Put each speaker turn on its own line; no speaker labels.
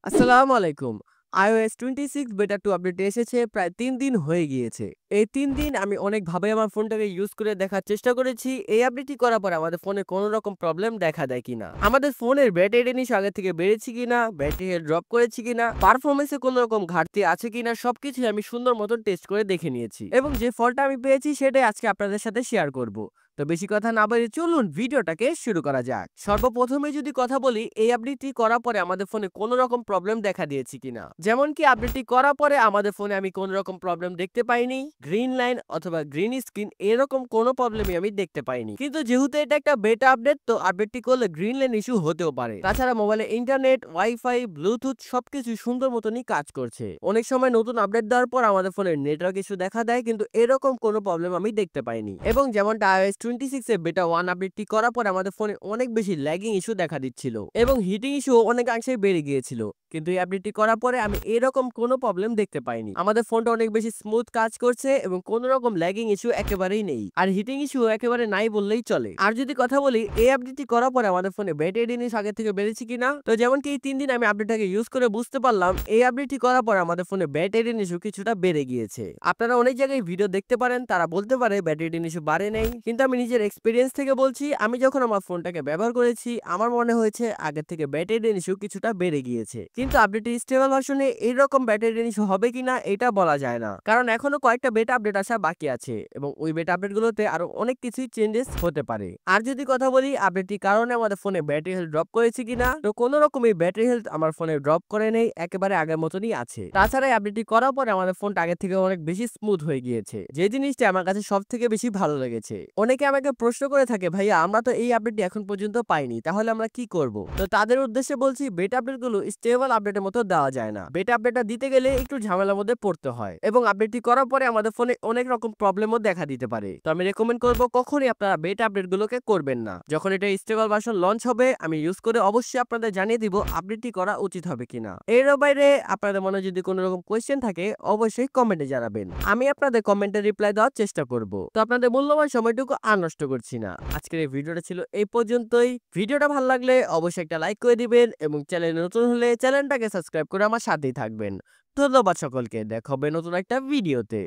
আসসালামু আলাইকুম। iOS 26 বেটা 2 আপডেট এসেছে প্রায় ৩ দিন হয়ে গিয়েছে। এই ৩ দিন আমি অনেকভাবে আমার ফোনটাকে ইউজ করে দেখার চেষ্টা করেছি। এই আপডেটটি করার পর আমাদের ফোনে কোন রকম প্রবলেম দেখা দেয় কিনা। আমাদের ফোনের ব্যাটারি জিনিস আগে থেকে বেড়েছে কিনা, ব্যাটারি হেলথ ড্রপ করেছে কিনা, পারফরম্যান্সে কোন রকম ঘাটতি আছে কিনা সবকিছুই আমি সুন্দর মতন টেস্ট করে দেখে নিয়েছি। এবং যে ফলটা আমি পেয়েছি সেটাই আজকে আপনাদের সাথে শেয়ার করব। তো বেশি কথা না বাড়িয়ে চলুন ভিডিওটাকে শুরু করা যাক। সর্বপ্রথমে যদি কথা বলি এই আপডেটটি করার পরে আমাদের ফোনে কোনো রকম প্রবলেম দেখা দিয়েছে কিনা। যেমন কি আপডেটটি করার পরে আমাদের ফোনে আমি কোনো রকম প্রবলেম দেখতে পাইনি, গ্রিন লাইন অথবা গ্রিন স্ক্রিন এরকম কোনো প্রবলেমই আমি দেখতে পাইনি। কিন্তু যেহেতু এটা একটা বেটা আপডেট, তো আপডেটটি করলে গ্রিন লাইন ইস্যু হতেও পারে। তাছাড়া মোবাইলে ইন্টারনেট, ওয়াইফাই, ব্লুটুথ সবকিছু সুন্দর মতনই কাজ করছে। অনেক সময় নতুন আপডেট দেওয়ার পর আমাদের ফোনের নেটওয়ার্ক ইস্যু দেখা দেয়, কিন্তু এরকম কোনো প্রবলেম আমি দেখতে পাইনি। এবং যেমনটা iOS 26 এ বেটা 1 আপডেটটি করার পর আমাদের ফোনে অনেক বেশি ল্যাগিং ইস্যু দেখা দিচ্ছিল এবং হিটিং ইস্যু অনেকাংশে বেড়ে গিয়েছিল। কিন্তু এই আপডেটটি করার পরে আমি এরকম কোনো প্রবলেম দেখতে পাইনি। আমাদের ফোনটা অনেক বেশি স্মুথ কাজ করছে এবং কোনো রকম ল্যাগিং ইস্যু একেবারেই নেই, আর হিটিং ইস্যু একেবারে নাই বললেই চলে। আর যদি কথা বলি এই আপডেটটি করার পরে আমাদের ফোনে ব্যাটারি জিনিস আগে থেকে বেড়েছে কিনা, তো যেমন কি এই 3 দিন আমি আপডেটটাকে ইউজ করে বুঝতে পারলাম এই আপডেটটি করার পর আমাদের ফোনে ব্যাটারি ইস্যু কিছুটা বেড়ে গিয়েছে। আপনারা অনেক জায়গায় ভিডিও দেখতে পারেন, তারা বলতে পারে ব্যাটারি ইস্যু বাড়ে নেই, কিন্তু আমি নিজের এক্সপিরিয়েন্স থেকে বলছি, আমি যখন আমার ফোনটাকে ব্যবহার করেছি আমার মনে হয়েছে আগের থেকে ব্যাটারি ইস্যু কিছুটা বেড়ে গিয়েছে। কিন্তু আপডেটের স্টেবল ভার্সনে এইরকম ব্যাটারি ইস্যু হবে কিনা এটা বলা যায় না, কারণ এখনো কয়েকটা বেটা আপডেট আসা বাকি আছে এবং ওই বেটা আপডেট গুলোতে আরো অনেক কিছুই চেঞ্জেস হতে পারে। আর যদি কথা বলি আপডেটটির কারণে আমাদের ফোনে ব্যাটারি হেলথ ড্রপ করেছে কিনা, তো কোনো রকম এই ব্যাটারি হেলথ আমার ফোনে ড্রপ করে নেই, একেবারে আগের মতনই আছে। তাছাড়া এই আপডেটটি করার পরে আমাদের ফোনটা আগের থেকে অনেক বেশি স্মুথ হয়ে গিয়েছে, যে জিনিসটা আমার কাছে সব থেকে বেশি ভালো লেগেছে। অনেকে আমাকে প্রশ্ন করে থাকে, ভাইয়া আমরা তো এই আপডেটটি এখন পর্যন্ত পাইনি, তাহলে আমরা কি করব? তো তাদের উদ্দেশ্যে বলছি, বেটা আপডেট গুলো স্টেবল আপডেটের মতো দেওয়া যায় না। বেটা আপডেটটা দিতে গেলে একটু ঝামেলার মধ্যে পড়তে হয় এবং আপডেটটি করার পরে আমাদের ফোনে অনেক রকম প্রবলেমও দেখা দিতে পারে। তো আমি রেকমেন্ড করব কখনোই আপনারা বেটা আপডেট গুলোকে করবেন না। যখন এটা স্টেবল ভার্সন লঞ্চ হবে আমি ইউজ করে অবশ্যই আপনাদের জানিয়ে দিব আপডেটটি করা উচিত হবে কিনা। এর বাইরে আপনাদের মনে যদি কোনো রকম কোয়েশ্চেন থাকে অবশ্যই কমেন্টে জানাবেন, আমি আপনাদের কমেন্টে রিপ্লাই দেওয়ার চেষ্টা করব। তো আপনাদের মূল্যবান সময়টুকু আর নষ্ট করছি না, আজকের এই ভিডিওটা ছিল এই পর্যন্তই। ভিডিওটা ভালো লাগলে অবশ্যই একটা লাইক করে দিবেন এবং চ্যানেলে নতুন হলে চ্যানেলটাকে সাবস্ক্রাইব করে আমার সাথেই থাকবেন। ধন্যবাদ সকলকে, দেখা হবে নতুন একটা ভিডিওতে।